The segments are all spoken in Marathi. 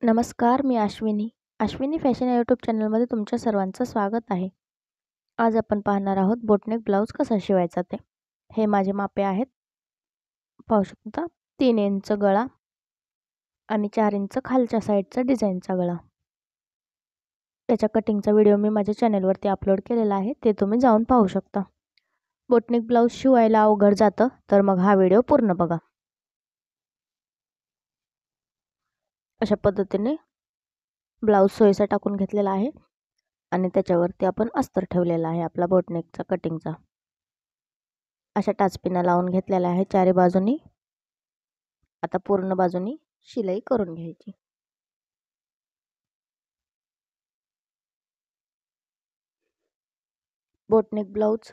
नमस्कार, मी अश्विनी. अश्विनी फॅशन या यूट्यूब चॅनलमध्ये तुमच्या सर्वांचं स्वागत आहे. आज आपण पाहणार आहोत बोटनेक ब्लाऊज कसा शिवायचा ते. हे माझे मापे आहेत. पाहू शकता 3 इंच गळा आणि 4 इंच खालच्या साईडचा डिझाईनचा गळा. त्याच्या कटिंगचा व्हिडिओ मी माझ्या चॅनलवरती अपलोड केलेला आहे, ते तुम्ही जाऊन पाहू शकता. बोटनेक ब्लाऊज शिवायला अवघड जातं, तर मग हा व्हिडिओ पूर्ण बघा. अशा पद्धतीने ब्लाऊज सोयीचा टाकून घेतलेला आहे आणि त्याच्यावरती आपण अस्तर ठेवलेला आहे आपला बोटनेकचा कटिंगचा. अशा टाचपिना लावून घेतलेल्या आहे चारी बाजूनी. आता पूर्ण बाजूनी शिलाई करून घ्यायची. बोटनेक ब्लाऊज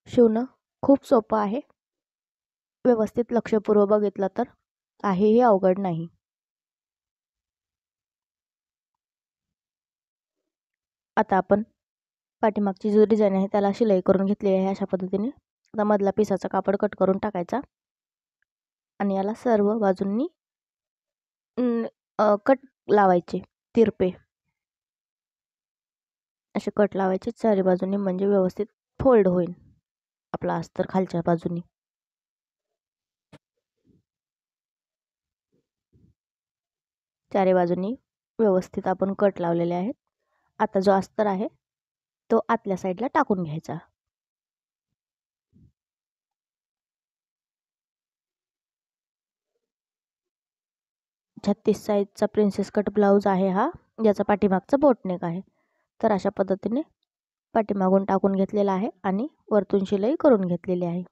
शिवणं खूप सोपं आहे. व्यवस्थित लक्षपूर्वक बघितलं तर काहीही अवघड नाही. आता आपण पाठीमागची जो डिझाईन आहे त्याला शिलाई करून घेतली आहे अशा पद्धतीने. आता मधला पिसाचा कापड कट करून टाकायचा आणि याला सर्व बाजूंनी कट लावायचे तिरपे. असे कट लावायचे चारी बाजूनी, म्हणजे व्यवस्थित फोल्ड होईल आपला अस्तर खालच्या बाजूनी. चारी बाजूनी व्यवस्थित आपण कट लावलेले आहेत. आता जो अस्तर आहे तो आतल्या साईडला टाकून घ्यायचा. 36 साईजचा प्रिन्सेस कट ब्लाऊज आहे हा, ज्याचा पाठीमागचा बोटनेक आहे. तर अशा पद्धतीने पाठीमागून टाकून घेतलेला आहे आणि वरतून शिलाई करून घेतलेली आहे.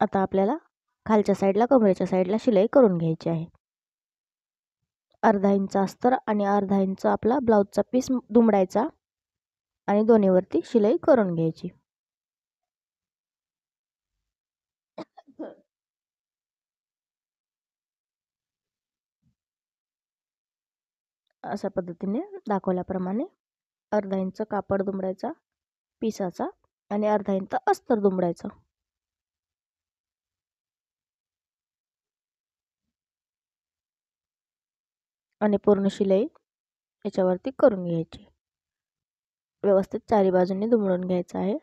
आता आपल्याला खालच्या साईडला कमरेच्या साईडला शिलाई करून घ्यायची आहे. अर्धा इंच अस्तर आणि अर्धा इंच आपला ब्लाऊजचा पीस दुमडायचा आणि दोन्हीवरती शिलाई करून घ्यायची. अशा पद्धतीने दाखवल्याप्रमाणे अर्धा इंच कापड दुमडायचा पिसाचा आणि अर्धा इंच अस्तर दुमडायचा. आणि पूर्ण शिलाई याच्यावरती करून घ्यायची. व्यवस्थित चारी बाजूंनी दुमडून घ्यायचं आहे.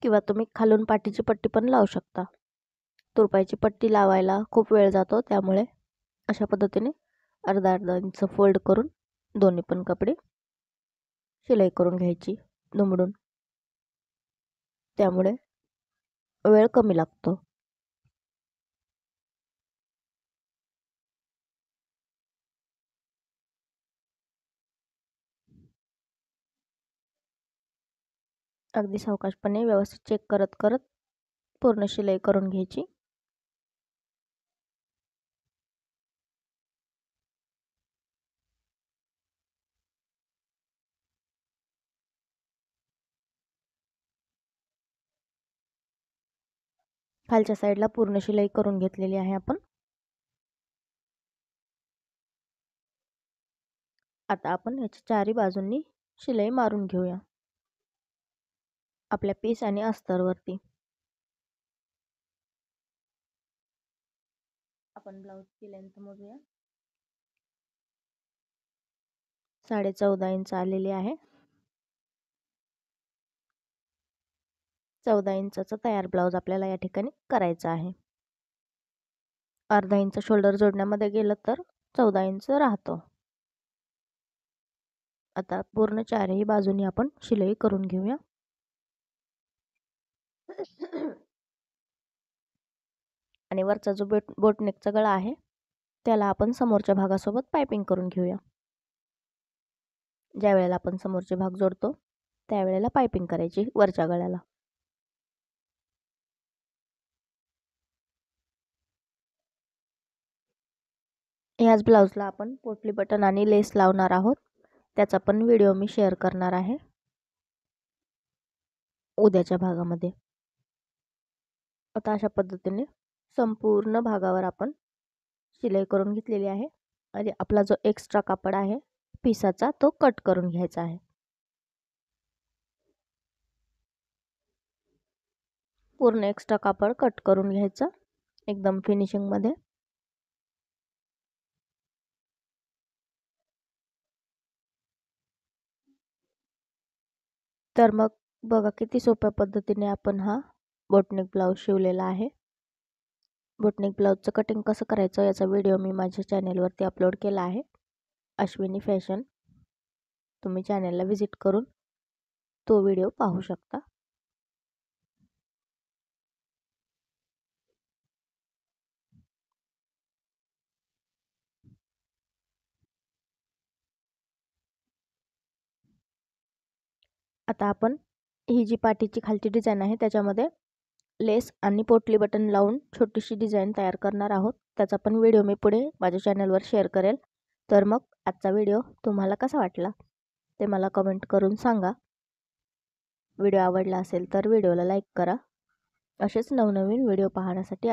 किंवा तुम्ही खालून पाठीची पट्टी पण लावू शकता. तुरपायची पट्टी लावायला खूप वेळ जातो, त्यामुळे अशा पद्धतीने अर्धा अर्धा इंच फोल्ड करून दोन्ही पण कपडे शिलाई करून घ्यायची दुमडून. त्यामुळे वेळ कमी लागतो. अगदी सावकाशपणे व्यवस्थित चेक करत करत पूर्ण शिलाई करून घ्यायची. खालच्या साईडला पूर्ण शिलाई करून घेतलेली आहे आपण. आता आपण याच्या चारी बाजूंनी शिलाई मारून घेऊया आपल्या पीस आणि अस्तरवरती. आपण ब्लाऊजची लेंथ मोजूया. 14.5 इंच आलेली आहे. 14 इंचाचा तयार ब्लाऊज आपल्याला या ठिकाणी करायचा आहे. अर्धा इंच शोल्डर जोडण्यामध्ये गेलं तर 14 इंच राहतो. आता पूर्ण चारही बाजूनी आपण शिलाई करून घेऊया. आणि वरचा जो बोटनेकचा गळा आहे त्याला आपण समोरच्या भागासोबत पाइपिंग करून घेऊया. ज्या वेळेला आपण समोरचे भाग जोडतो त्यावेळेला पाइपिंग करायची वरच्या गळ्याला. ह्याच ब्लाऊजला आपण पोटली बटन आणि लेस लावणार आहोत. त्याचा पण व्हिडिओ मी शेअर करणार आहे उद्याच्या भागामध्ये. आता अशा पद्धतीने संपूर्ण भागावर आपण शिलाई करून घेतलेली आहे आणि आपला जो एक्स्ट्रा कापड आहे पिसाचा तो कट करून घ्यायचा आहे. पूर्ण एक्स्ट्रा कापड कट करून घ्यायचं एकदम फिनिशिंगमध्ये. तर मग बघा किती सोप्या पद्धतीने आपण हा बोटनेक ब्लाऊज शिवलेला आहे. बोटनेक ब्लाऊजचं कटिंग कसं करायचं याचा व्हिडिओ मी माझ्या चॅनेलवरती अपलोड केला आहे, अश्विनी फॅशन. तुम्ही चॅनेलला व्हिजिट करून तो व्हिडिओ पाहू शकता. आता आपण ही जी पाठीची खालची डिझाईन आहे त्याच्यामध्ये लेस आणि पोटली बटन लावून छोटीशी डिझाईन तयार करणार आहोत. त्याचा पण व्हिडिओ मी पुढे माझ्या चॅनलवर शेअर करेल. तर मग आजचा व्हिडिओ तुम्हाला कसा वाटला ते मला कमेंट करून सांगा. व्हिडिओ आवडला असेल तर व्हिडिओला लाईक करा. असेच नवनवीन व्हिडिओ पाहण्यासाठी